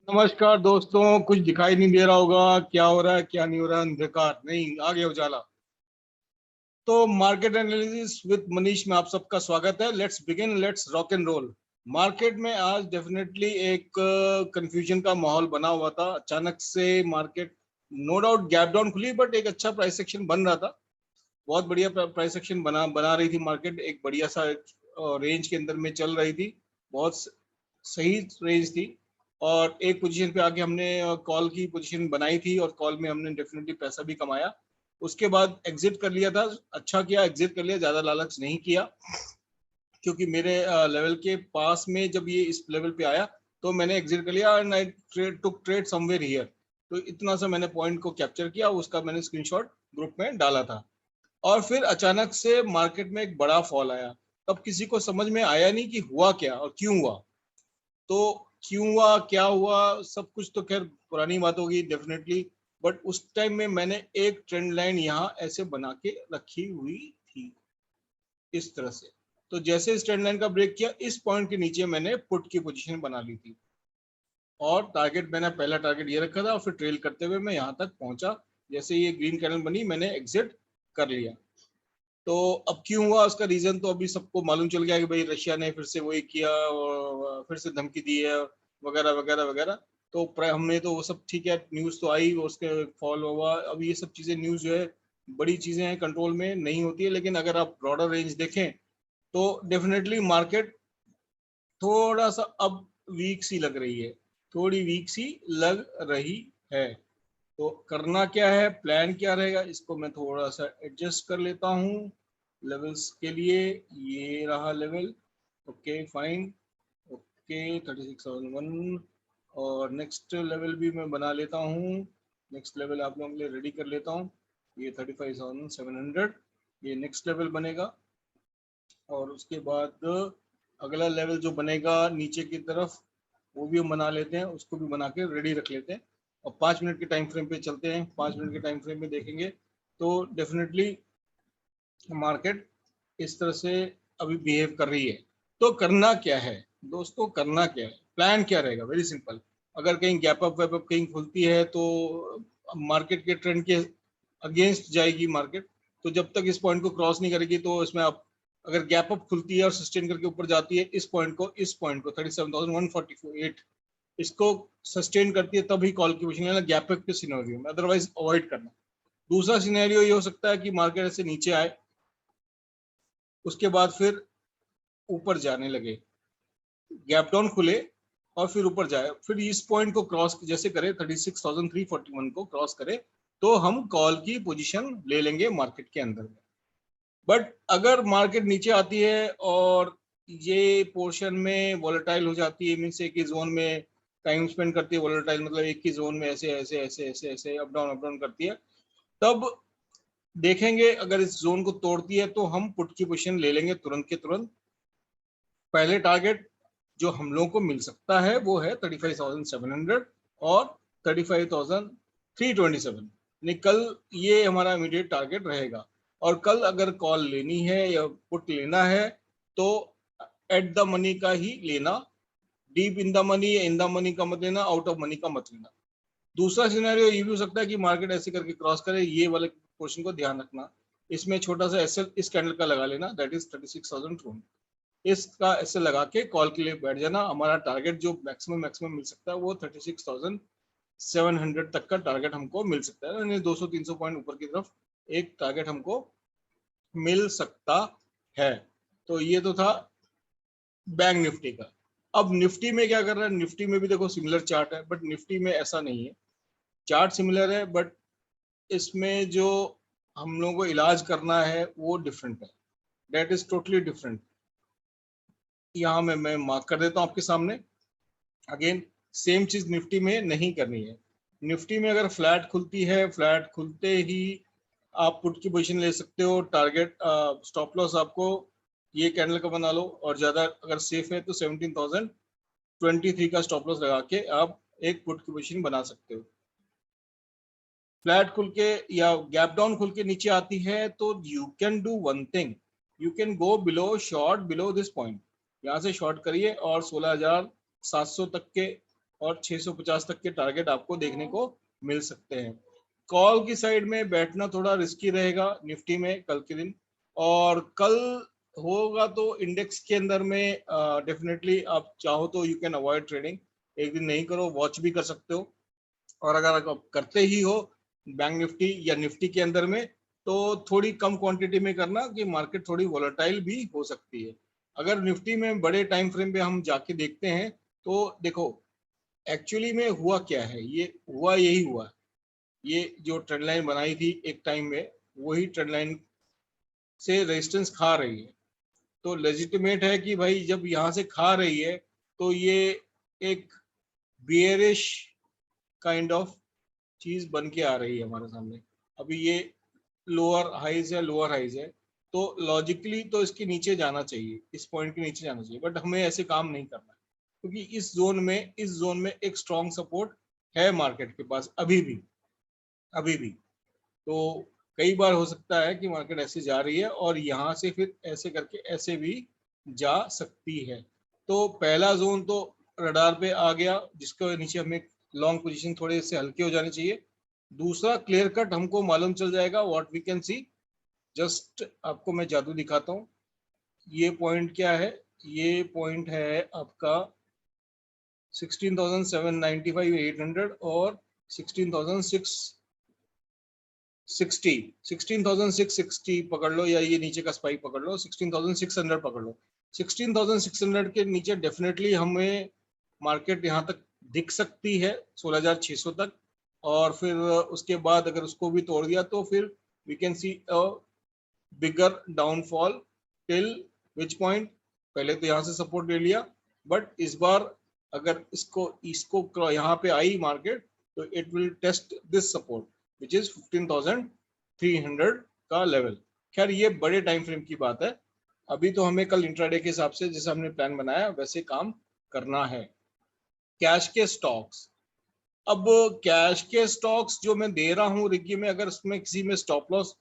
नमस्कार दोस्तों। कुछ दिखाई नहीं दे रहा होगा, क्या हो रहा है क्या नहीं हो रहा है, अंधकार नहीं आ गया उजाला। तो मार्केट एनालिसिस विद मनीष में आप सबका स्वागत है। Let's begin, let's rock and roll. Market में आज डेफिनेटली एक कंफ्यूजन का माहौल बना हुआ था। अचानक से market no doubt gap down खुली, बट एक अच्छा प्राइस सेक्शन बन रहा था। बहुत बढ़िया प्राइस सेक्शन बना बना रही थी मार्केट। एक बढ़िया सा रेंज के अंदर में चल रही थी। बहुत सही रेंज थी। और एक पोजीशन पे आके हमने कॉल की पोजीशन बनाई थी और कॉल में हमने डेफिनेटली पैसा भी कमाया। उसके बाद एग्जिट कर लिया था। अच्छा किया, एग्जिट कर लिया, ज्यादा लालच नहीं किया। क्योंकि मेरे लेवल के पास में जब ये इस लेवल पे आया तो मैंने एग्जिट कर लिया and I took trade somewhere here. तो इतना सा मैंने पॉइंट को कैप्चर किया, उसका मैंने स्क्रीनशॉट ग्रुप में डाला था। और फिर अचानक से मार्केट में एक बड़ा फॉल आया। तब किसी को समझ में आया नहीं कि हुआ क्या और क्यों हुआ। तो क्यों हुआ, क्या हुआ, सब कुछ तो खैर पुरानी बात होगी डेफिनेटली। बट उस टाइम में मैंने एक ट्रेंड लाइन यहाँ ऐसे बना के रखी हुई थी, इस तरह से। तो जैसे इस ट्रेंड लाइन का ब्रेक किया, इस पॉइंट के नीचे मैंने पुट की पोजीशन बना ली थी। और टारगेट मैंने पहला टारगेट ये रखा था और फिर ट्रेल करते हुए मैं यहाँ तक पहुंचा। जैसे ये ग्रीन कैंडल बनी, मैंने एग्जिट कर लिया। तो अब क्यों हुआ, उसका रीजन तो अभी सबको मालूम चल गया कि भाई रशिया ने फिर से वही किया और फिर से धमकी दी है वगैरह वगैरह वगैरह। तो हमने तो वो सब ठीक है, न्यूज तो आई, उसके फॉल हुआ। अब ये सब चीजें न्यूज जो है बड़ी चीजें हैं, कंट्रोल में नहीं होती है। लेकिन अगर आप ब्रॉडर रेंज देखें तो डेफिनेटली मार्केट थोड़ा सा अब वीक सी लग रही है, थोड़ी वीक सी लग रही है। तो करना क्या है, प्लान क्या रहेगा, इसको मैं थोड़ा सा एडजस्ट कर लेता हूँ लेवल्स के लिए। ये रहा लेवल, ओके फाइन, ओके 36,001। और नेक्स्ट लेवल भी मैं बना लेता हूँ। नेक्स्ट लेवल आप लोगों के लिए रेडी कर लेता हूँ। ये 35,700 ये नेक्स्ट लेवल बनेगा। और उसके बाद अगला लेवल जो बनेगा नीचे की तरफ, वो भी हम बना लेते हैं, उसको भी बना के रेडी रख लेते हैं। और 5 मिनट के टाइम फ्रेम पे चलते हैं। 5 मिनट के टाइम फ्रेम में देखेंगे तो डेफिनेटली मार्केट इस तरह से अभी बिहेव कर रही है। तो करना क्या है दोस्तों, करना क्या है, प्लान क्या रहेगा, वेरी सिंपल। अगर कहीं गैप अप वैप अप कहीं खुलती है तो मार्केट के ट्रेंड के अगेंस्ट जाएगी मार्केट। तो जब तक इस पॉइंट को क्रॉस नहीं करेगी तो इसमें आप अगर गैप अप खुलती है और सस्टेन करके ऊपर जाती है, इस पॉइंट को 37,148 इसको सस्टेन करती है, तभी कॉल की पोजीशन लेना गैप अप के सिनेरियो में, अदरवाइज अवॉइड करना। दूसरा सिनेरियो ये हो सकता है कि मार्केट ऐसे नीचे आए, उसके बाद फिर ऊपर जाने लगे, गैप डाउन खुले और फिर ऊपर जाए, फिर इस पॉइंट को क्रॉस जैसे करे 36,341 को क्रॉस करे तो हम कॉल की पोजीशन ले लेंगे मार्केट के अंदर में। बट अगर मार्केट नीचे आती है और ये पोर्शन में वॉलेटाइल हो जाती है, मीन्स एक ही जोन में टाइम स्पेंड करती है, वॉलेटाइल मतलब एक ही जोन में ऐसे ऐसे ऐसे ऐसे ऐसे अप डाउन करती है, तब देखेंगे अगर इस जोन को तोड़ती है तो हम पुट की पोजीशन ले लेंगे तुरंत के तुरंत। पहले टारगेट जो हम लोगों को मिल सकता है वो है 35,700 और 35,327। कल ये हमारा इमीडिएट टारगेट रहेगा। और कल अगर कॉल लेनी है या पुट लेना है तो एट द मनी का ही लेना। डीप इन द मनी या इन द मनी का मत लेना, आउट ऑफ मनी का मत लेना। दूसरा सिनेरियो ये भी हो सकता है कि मार्केट ऐसे करके क्रॉस करे, ये वाले पोर्शन को ध्यान रखना। इसमें छोटा सा एसएल इस कैंडल का लगा लेना, दैट इज 36,200। इसका ऐसे लगा के कॉल के लिए बैठ जाना। हमारा टारगेट जो मैक्सिमम मिल सकता है वो 36,700 तक का टारगेट हमको मिल सकता है, यानी 200-300 पॉइंट ऊपर की तरफ एक टारगेट हमको मिल सकता है। तो ये तो था बैंक निफ्टी का। अब निफ्टी में क्या कर रहा है, निफ्टी में भी देखो सिमिलर चार्ट है, बट निफ्टी में ऐसा नहीं है। चार्ट सिमिलर है बट इसमें जो हम लोगों को इलाज करना है वो डिफरेंट है, दैट इज टोटली डिफरेंट। यहाँ मैं मार्क कर देता हूँ आपके सामने। अगेन सेम चीज निफ्टी में नहीं करनी है। निफ्टी में अगर फ्लैट खुलती है, फ्लैट खुलते ही आप पुट की पोजीशन ले सकते हो। टारगेट स्टॉप लॉस आपको ये कैंडल का बना लो, और ज्यादा अगर सेफ है तो 17,023 का स्टॉप लॉस लगा के आप एक पुट की पोजीशन बना सकते हो। फ्लैट खुल के या गैप डाउन खुल के नीचे आती है तो you can do one thing, you can go below short below this point. यहाँ से शॉर्ट करिए और 16,700 तक के और 650 तक के टारगेट आपको देखने को मिल सकते हैं। कॉल की साइड में बैठना थोड़ा रिस्की रहेगा निफ्टी में कल के दिन, और कल होगा तो इंडेक्स के अंदर में डेफिनेटली आप चाहो तो यू कैन अवॉइड ट्रेडिंग, एक दिन नहीं करो, वॉच भी कर सकते हो। और अगर आप करते ही हो बैंक निफ्टी या निफ्टी के अंदर में, तो थोड़ी कम क्वांटिटी में करना कि मार्केट थोड़ी वोलेटाइल भी हो सकती है। अगर निफ्टी में बड़े टाइम फ्रेम पे हम जाके देखते हैं तो देखो एक्चुअली में हुआ क्या है, ये हुआ यही हुआ, ये जो ट्रेंड लाइन बनाई थी एक टाइम में, वही ट्रेंड लाइन से रेजिस्टेंस खा रही है। तो लेजिटिमेट है कि भाई जब यहाँ से खा रही है तो ये एक बियरिश काइंड ऑफ चीज बन के आ रही है हमारे सामने। अभी ये लोअर हाइज है, लोअर हाइज है, तो लॉजिकली तो इसके नीचे जाना चाहिए, इस पॉइंट के नीचे जाना चाहिए, बट हमें ऐसे काम नहीं करना है क्योंकि इस जोन में एक स्ट्रॉन्ग सपोर्ट है मार्केट के पास अभी भी। तो कई बार हो सकता है कि मार्केट ऐसे जा रही है और यहाँ से फिर ऐसे करके ऐसे भी जा सकती है। तो पहला जोन तो रडार पे आ गया, जिसके नीचे हमें लॉन्ग पोजीशन थोड़े से हल्के हो जाने चाहिए। दूसरा क्लियर कट हमको मालूम चल जाएगा what we can see. Just आपको मैं जादू दिखाता हूँ। ये पॉइंट क्या है, ये पॉइंट है आपका 16,795 800 और 16,660 पकड़ लो, या ये नीचे का स्पाइक पकड़ लो, 16,600 पकड़ लो। 16,600 के नीचे डेफिनेटली हमें मार्केट यहाँ तक दिख सकती है 16,600 तक, और फिर उसके बाद अगर उसको भी तोड़ दिया तो फिर we can see a bigger downfall till which point. पहले तो यहाँ से सपोर्ट ले लिया, बट इस बार अगर इसको यहाँ पे आई मार्केट तो it will test this support which is 15,300 का लेवल। खैर ये बड़े टाइम फ्रेम की बात है, अभी तो हमें कल इंट्राडे के हिसाब से जैसे हमने प्लान बनाया वैसे काम करना है। कैश के स्टॉक्स, अब कैश के स्टॉक्स जो मैं दे रहा हूँ रिग्गी में, अगर उसमें किसी में स्टॉप लॉस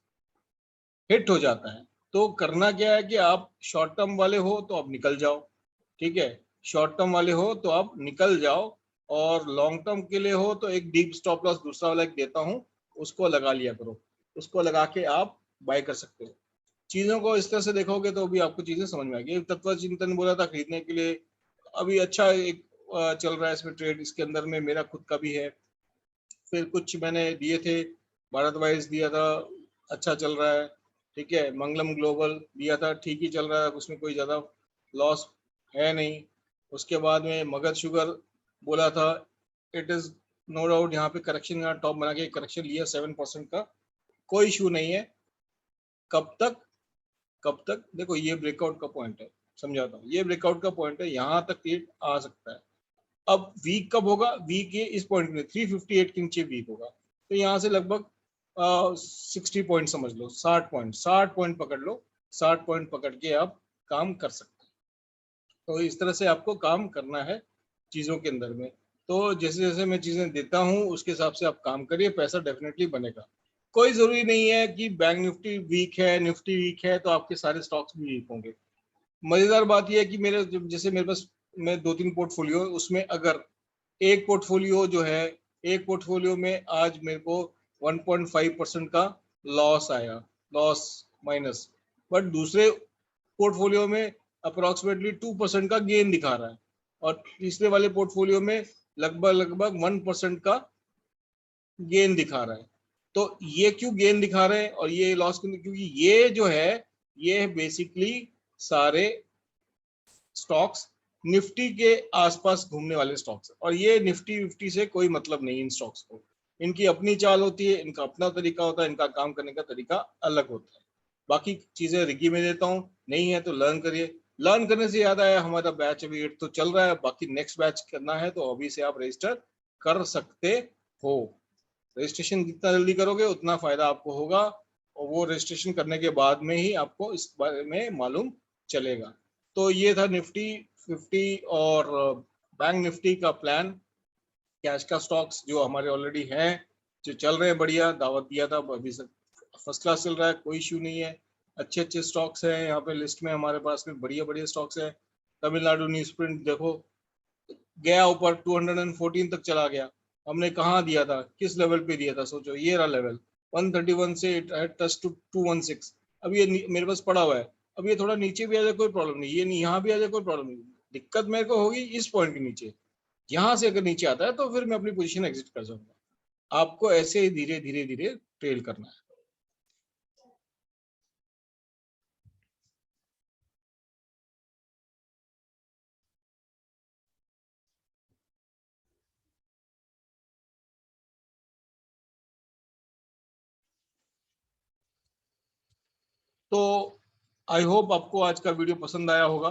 हिट हो जाता है तो करना क्या है कि आप शॉर्ट टर्म वाले हो तो आप निकल जाओ, ठीक है, शॉर्ट टर्म वाले हो तो आप निकल जाओ, और लॉन्ग टर्म के लिए हो तो एक डीप स्टॉप लॉस दूसरा वाला एक देता हूँ, उसको लगा लिया करो, उसको लगा के आप बाय कर सकते हो। चीजों को इस तरह से देखोगे तो भी आपको चीजें समझ में आएगी। तत्व चिंतन बोला था खरीदने के लिए, अभी अच्छा एक चल रहा है इसमें ट्रेड, इसके अंदर में मेरा खुद का भी है। फिर कुछ मैंने दिए थे, भारत वाइज दिया था, अच्छा चल रहा है, ठीक है। मंगलम ग्लोबल दिया था, ठीक ही चल रहा है, उसमें कोई ज़्यादा लॉस है नहीं। उसके बाद में मगध शुगर बोला था, इट इज़ नो डाउट यहाँ पे करेक्शन का टॉप बना के करेक्शन लिया 7% का, कोई इशू नहीं है। कब तक देखो ये ब्रेकआउट का पॉइंट है, समझाता हूँ, ये ब्रेकआउट का पॉइंट है, यहाँ तक ये आ सकता है। अब वीक कब होगा, वीक ये इस पॉइंट में 358 के नीचे वीक होगा, तो यहाँ से लगभग 60 पॉइंट समझ लो, 60 पॉइंट पकड़ लो, 60 पॉइंट पकड़ के आप काम कर सकते हैं। तो इस तरह से आपको काम करना है चीज़ों के अंदर में। तो जैसे जैसे मैं चीज़ें देता हूँ उसके हिसाब से आप काम करिए, पैसा डेफिनेटली बनेगा। कोई ज़रूरी नहीं है कि बैंक निफ्टी वीक है, निफ्टी वीक है तो आपके सारे स्टॉक्स भी वीक होंगे। मजेदार बात यह है कि जैसे मेरे पास मैं 2-3 पोर्टफोलियो, उसमें अगर एक पोर्टफोलियो जो है, एक पोर्टफोलियो में आज मेरे को 1.5% का लॉस आया, लॉस माइनस, बट दूसरे पोर्टफोलियो में अप्रोक्सीमेटली 2% का गेन दिखा रहा है, और तीसरे वाले पोर्टफोलियो में लगभग 1% का गेन दिखा रहा है। तो ये क्यों गेन दिखा रहे हैं और ये लॉस क्यों, क्योंकि ये जो है ये बेसिकली सारे स्टॉक्स निफ्टी के आसपास घूमने वाले स्टॉक्स, और ये निफ्टी विफ्टी से कोई मतलब नहीं इन स्टॉक्स को, इनकी अपनी चाल होती है, इनका अपना तरीका होता है, इनका काम करने का तरीका अलग होता है। बाकी चीजें रिगी में देता हूँ, नहीं है तो लर्न करिए। लर्न करने से याद आया, हमारा बैच अभी 8 तो चल रहा है, बाकी नेक्स्ट बैच करना है तो अभी से आप रजिस्टर कर सकते हो। रजिस्ट्रेशन जितना जल्दी करोगे उतना फायदा आपको होगा, और वो रजिस्ट्रेशन करने के बाद में ही आपको इस बारे में मालूम चलेगा। तो ये था निफ्टी 50 और बैंक निफ्टी का प्लान। कैश का स्टॉक्स जो हमारे ऑलरेडी हैं, जो चल रहे हैं बढ़िया, दावत दिया था, अभी से फर्स्ट क्लास चल रहा है, कोई इशू नहीं है। अच्छे अच्छे स्टॉक्स हैं यहाँ पे लिस्ट में हमारे पास में, बढ़िया बढ़िया स्टॉक्स हैं। तमिलनाडु न्यूज़ प्रिंट देखो, गया ऊपर 214 तक चला गया। हमने कहाँ दिया था, किस लेवल पे दिया था, सोचो, ये रहा लेवल 131 से इट हैड टच टू 216। अब ये मेरे पास पड़ा हुआ है, अब ये थोड़ा नीचे भी आ जाए कोई प्रॉब्लम नहीं, ये नहीं यहाँ भी आ जाए कोई प्रॉब्लम नहीं। दिक्कत मेरे को होगी इस पॉइंट के नीचे, यहाँ से अगर नीचे आता है तो फिर मैं अपनी पोजीशन एग्जिट कर जाऊंगा। आपको ऐसे ही धीरे धीरे धीरे ट्रेल करना है। तो आई होप आपको आज का वीडियो पसंद आया होगा।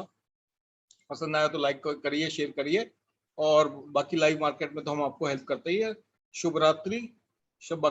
पसंद आया तो लाइक करिए, शेयर करिए, और बाकी लाइव मार्केट में तो हम आपको हेल्प करते ही है। शुभ रात्रि, शुभ